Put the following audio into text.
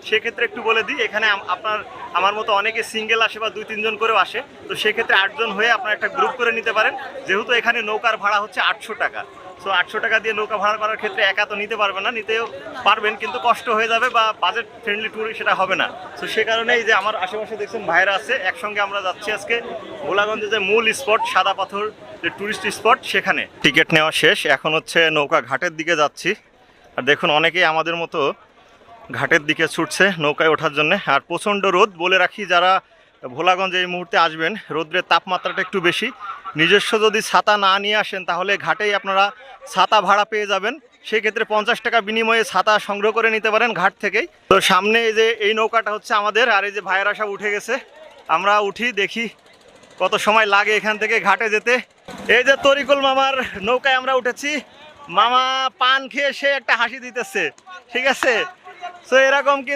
সেক্ষেত্রে একটু বলে দিই, এখানে আমার মতো অনেকে সিঙ্গেল আসে বা 2-3 জন করেও আসে। তো সেক্ষেত্রে 8 জন হয়ে আপনারা একটা গ্রুপ করে নিতে পারেন, যেহেতু এখানে নৌকার ভাড়া হচ্ছে 800 টাকা। সো 800 টাকা দিয়ে নৌকা ভাড়া করার ক্ষেত্রে একা তো নিতে পারবেন না, নিতেও পারবেন কিন্তু কষ্ট হয়ে যাবে বা বাজেট ফ্রেন্ডলি ট্যুর সেটা হবে না। তো সে কারণেই যে আমার আশেপাশে দেখছেন ভাইরা আছে, একসঙ্গে আমরা যাচ্ছি আজকে ভোলাগঞ্জে যে মূল স্পট সাদা পাথর যে ট্যুরিস্ট স্পট, সেখানে টিকিট নেওয়া শেষ, এখন হচ্ছে নৌকা ঘাটের দিকে যাচ্ছি। আর দেখুন অনেকেই আমাদের মতো ঘাটের দিকে ছুটছে নৌকায় ওঠার জন্য। আর প্রচণ্ড রোদ, বলে রাখি যারা ভোলাগঞ্জে এই মুহূর্তে আসবেন, রোদ্রের তাপমাত্রাটা একটু বেশি। নিজস্ব যদি ছাতা না নিয়ে আসেন তাহলে ঘাটেই আপনারা ছাতা ভাড়া পেয়ে যাবেন, সেক্ষেত্রে 50 টাকা বিনিময়ে ছাতা সংগ্রহ করে নিতে পারেন ঘাট থেকেই। তো সামনে এই যে এই নৌকাটা হচ্ছে আমাদের, আর এই যে ভাইয়েরা সব উঠে গেছে, আমরা উঠি দেখি কত সময় লাগে এখান থেকে ঘাটে যেতে। এই যে তরিকুল মামার নৌকায় আমরা উঠেছি, মামা পান খেয়ে সে একটা হাসি দিতেছে, ঠিক আছে। তো এরকম কিন্তু